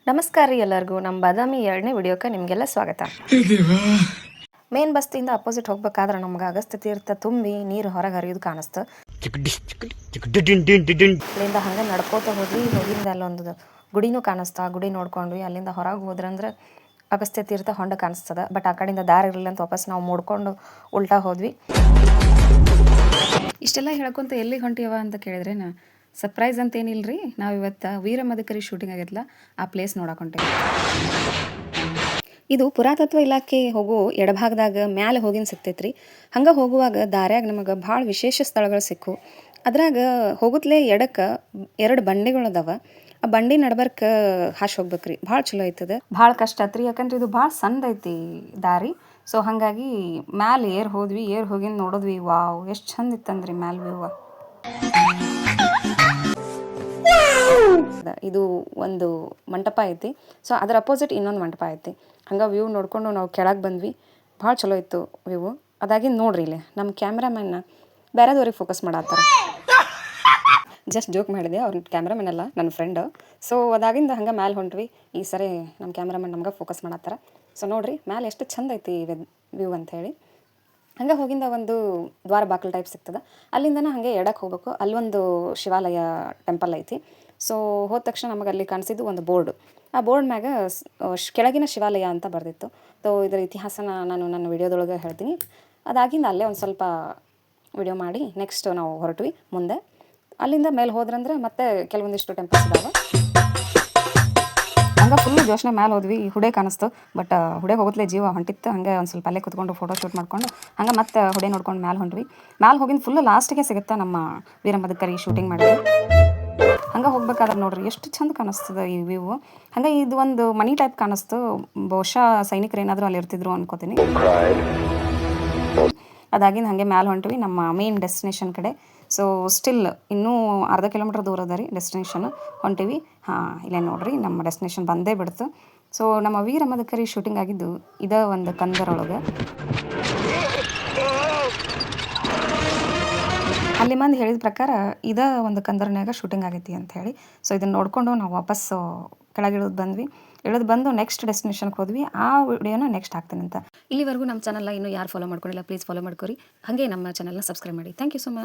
ನಮಸ್ಕಾರ ರೀ ಎಲ್ಲರಿಗೂ. ನಮ್ಮ ಬಾದಾಮಿ 2ನೇ ವಿಡಿಯೋಕ್ಕೆ ನಿಮಗೆಲ್ಲ ಸ್ವಾಗತ. ಮೇನ್ ಬಸ್ತಿಯಿಂದ ಅಪೋಸಿಟ್ ಹೋಗ್ಬೇಕಾದ್ರೆ ನಮ್ಗೆ ಅಗಸ್ತ್ಯ ತೀರ್ಥ ತುಂಬಿ ನೀರು ಹೊರಗೆ ಹರಿಯೋದು ಕಾಣಿಸ್ತು. ಅಲ್ಲಿಂದ ಹಂಗೆ ನಡ್ಕೋತ ಹೋದ್ವಿ. ಹೋಗಿಂದ ಅಲ್ಲೊಂದು ಗುಡಿನೂ ಕಾಣಿಸ್ತಾ, ಆ ಗುಡಿ ನೋಡ್ಕೊಂಡ್ವಿ. ಅಲ್ಲಿಂದ ಹೊರಗೆ ಹೋದ್ರಂದ್ರೆ ಅಗಸ್ತ್ಯ ತೀರ್ಥ ಹೊಂಡ ಕಾಣಿಸ್ತದ. ಬಟ್ ಆ ಕಡೆಯಿಂದ ದಾರಿ ಇರಲಿಲ್ಲ ಅಂತ ವಾಪಸ್ ನಾವು ಮೂಡ್ಕೊಂಡು ಉಲ್ಟಾ ಹೋದ್ವಿ. ಇಷ್ಟೆಲ್ಲ ಹೇಳ್ಕೊಂತ ಎಲ್ಲಿಗೆ ಹೊಂಟಿಯವ ಅಂತ ಕೇಳಿದ್ರೆ ಸರ್ಪ್ರೈಸ್ ಅಂತ ಏನಿಲ್ರಿ, ನಾವು ಇವತ್ತು ವೀರ ಮದಕರಿ ಶೂಟಿಂಗ್ ಆಗೈತಲ್ಲ ಆ ಪ್ಲೇಸ್ ನೋಡಕೊಂತೀವಿ. ಇದು ಪುರಾತತ್ವ ಇಲಾಖೆ ಹೋಗೋ ಎಡಭಾಗದಾಗ ಮ್ಯಾಲೆ ಹೋಗಿನ ಸಿಗ್ತೈತ್ರಿ. ಹಂಗೆ ಹೋಗುವಾಗ ದಾರ್ಯಾಗ ನಮಗೆ ಭಾಳ ವಿಶೇಷ ಸ್ಥಳಗಳು ಸಿಕ್ಕು. ಅದ್ರಾಗ ಹೋಗುತ್ತಲೇ ಎಡಕ್ಕೆ 2 ಬಂಡೆಗಳು ಅದಾವ. ಆ ಬಂಡಿ ನಡ್ಬರ್ಕ ಹಾಶ್ ಹೋಗ್ಬೇಕ್ರಿ. ಭಾಳ ಚಲೋ ಐತದ. ಭಾಳ ಕಷ್ಟ ಆತ್ರಿ, ಯಾಕಂದ್ರೆ ಇದು ಭಾಳ ಸಣ್ಣದೈತಿ ದಾರಿ. ಸೊ ಹಾಗಾಗಿ ಮ್ಯಾಲೆ ಹೋದ್ವಿ. ಹೋಗಿನ ನೋಡಿದ್ವಿ. ವಾವ್, ಎಷ್ಟು ಚಂದ ಇತ್ತಂದ್ರಿ ಮ್ಯಾಲೆ ವ್ಯೂವ. ಇದು ಒಂದು ಮಂಟಪ ಐತಿ. ಸೊ ಅದರ ಅಪೋಸಿಟ್ ಇನ್ನೊಂದು ಮಂಟಪ ಐತಿ. ಹಂಗೆ ವ್ಯೂ ನೋಡ್ಕೊಂಡು ನಾವು ಕೆಳಗೆ ಬಂದ್ವಿ. ಭಾಳ ಚಲೋ ಇತ್ತು ವ್ಯೂ. ಅದಾಗಿಂದ ನೋಡ್ರಿ ಇಲ್ಲಿ ನಮ್ಮ ಕ್ಯಾಮ್ರಾಮನ್ನ ಬೇರೆದವ್ರಿಗೆ ಫೋಕಸ್ ಮಾಡತ್ತಾರ. ಜಸ್ಟ್ ಜೋಕ್ ಮಾಡಿದೆ, ಅವ್ರ ಕ್ಯಾಮ್ರಾಮನ್ ಅಲ್ಲ, ನನ್ನ ಫ್ರೆಂಡ್. ಸೊ ಅದಾಗಿಂದ ಹಂಗೆ ಮ್ಯಾಲೆ ಹೊಂಟ್ವಿ. ಈ ಸರಿ ನಮ್ಮ ಕ್ಯಾಮ್ರಾಮನ್ ನಮ್ಗೆ ಫೋಕಸ್ ಮಾಡತ್ತಾರ. ಸೊ ನೋಡ್ರಿ ಮ್ಯಾಲೆ ಎಷ್ಟು ಚಂದ ಐತಿ ವ್ಯೂ ಅಂಥೇಳಿ. ಹಂಗೆ ಹೋಗಿಂದ ಒಂದು ದ್ವಾರ ಬಾಗಿಲು ಟೈಪ್ ಸಿಗ್ತದೆ. ಅಲ್ಲಿಂದನೇ ಹಾಗೆ ಎಡಕ್ಕೆ ಹೋಗ್ಬೇಕು. ಅಲ್ಲೊಂದು ಶಿವಾಲಯ ಟೆಂಪಲ್ ಐತಿ. ಸೊ ಹೋದ ತಕ್ಷಣ ನಮಗೆ ಅಲ್ಲಿ ಕಾಣಿಸಿದ್ದು ಒಂದು ಬೋರ್ಡು. ಆ ಬೋರ್ಡ್ ಮ್ಯಾಗ ಕೆಳಗಿನ ಶಿವಾಲಯ ಅಂತ ಬರೆದಿತ್ತು. ಸೊ ಇದರ ಇತಿಹಾಸನ ನಾನು ನನ್ನ ವಿಡಿಯೋದೊಳಗೆ ಹೇಳ್ತೀನಿ. ಅದಾಗಿಂದ ಅಲ್ಲೇ ಒಂದು ಸ್ವಲ್ಪ ವಿಡಿಯೋ ಮಾಡಿ ನೆಕ್ಸ್ಟ್ ನಾವು ಹೊರಟ್ವಿ ಮುಂದೆ. ಅಲ್ಲಿಂದ ಮೇಲೆ ಹೋದ್ರಂದ್ರೆ ಮತ್ತೆ ಕೆಲವೊಂದಿಷ್ಟು ಟೆಂಪಲ್ಸ್ ಇದಾವೆ. ಹಂಗೆ ಫುಲ್ಲು ಜೋಶನೆ ಮೇಲೆ ಹೋದ್ವಿ. ಹುಡೆ ಕಾಣಿಸ್ತು. ಬಟ್ ಹುಡೆ ಹೋಗತ್ಲೇ ಜೀವ ಹೊಂಟಿತ್ತು. ಹಂಗೆ ಒಂದು ಸ್ವಲ್ಪ ಅಲ್ಲೇ ಕುತ್ಕೊಂಡು ಫೋಟೋ ಶೂಟ್ ಮಾಡ್ಕೊಂಡು ಹಂಗೆ ಮತ್ತೆ ಹುಡೆ ನೋಡ್ಕೊಂಡು ಮ್ಯಾಲೆ ಹೊಂಟ್ವಿ. ಮ್ಯಾಲೆ ಹೋಗಿನ ಫುಲ್ಲು ಲಾಸ್ಟಿಗೆ ಸಿಗುತ್ತೆ ನಮ್ಮ ವೀರ ಮದಕರಿ ಶೂಟಿಂಗ್ ಮಾಡಿದ್ವಿ. ಹಂಗೆ ಹೋಗ್ಬೇಕಾದ್ರೆ ನೋಡ್ರಿ ಎಷ್ಟು ಚಂದ ಕಾಣಿಸ್ತದೆ ಈ ವ್ಯೂ. ಹಂಗೆ ಇದು ಒಂದು ಮನಿ ಟೈಪ್ ಕಾಣಿಸ್ತು. ಬಹುಶಃ ಸೈನಿಕರು ಏನಾದರೂ ಅಲ್ಲಿ ಇರ್ತಿದ್ರು ಅನ್ಕೋತೀನಿ. ಅದಾಗಿಂದ ಹಾಗೆ ಮ್ಯಾಲೆ ಹೊಂಟ್ವಿ ನಮ್ಮ ಮೇನ್ ಡೆಸ್ಟಿನೇಷನ್ ಕಡೆ. ಸೊ ಸ್ಟಿಲ್ ಇನ್ನೂ ಅರ್ಧ ಕಿಲೋಮೀಟ್ರ್ ದೂರ ಅದ ರೀ ಡೆಸ್ಟಿನೇಷನ್. ಹೊಂಟಿವಿ. ಇಲ್ಲೇ ನೋಡ್ರಿ ನಮ್ಮ ಡೆಸ್ಟಿನೇಷನ್ ಬಂದೇ ಬಿಡ್ತು. ಸೊ ನಮ್ಮ ವೀರ ಮದಕರಿ ಶೂಟಿಂಗ್ ಆಗಿದ್ದು ಇದೇ ಒಂದು ಕಂದರೊಳಗೆ. ಅಲ್ಲಿ ಮಂದಿ ಹೇಳಿದ ಪ್ರಕಾರ ಇದೇ ಒಂದು ಕಂದರ್ನ್ಯಾಗ ಶೂಟಿಂಗ್ ಆಗೈತಿ ಅಂತ ಹೇಳಿ. ಸೊ ಇದನ್ನು ನೋಡಿಕೊಂಡು ನಾವು ವಾಪಸ್ಸು ಕೆಳಗೆ ಇಳಿದು ಬಂದು ನೆಕ್ಸ್ಟ್ ಡೆಸ್ಟಿನೇಷನ್ಗೆ ಹೋದ್ವಿ. ಆ ವಿಡಿಯೋನ ನೆಕ್ಸ್ಟ್ ಹಾಕ್ತೀನಿ ಅಂತ. ಇಲ್ಲಿವರೆಗೂ ನಮ್ಮ ಚಾನಲ್ನ ಇನ್ನೂ ಯಾರು ಫಾಲೋ ಮಾಡ್ಕೊಂಡಿಲ್ಲ, ಪ್ಲೀಸ್ ಫಾಲೋ ಮಾಡ್ಕೊರಿ. ಹಾಗೆ ನಮ್ಮ ಚಾನಲ್ನ ಸಬ್ಸ್ಕ್ರೈಬ್ ಮಾಡಿ. Thank you so much.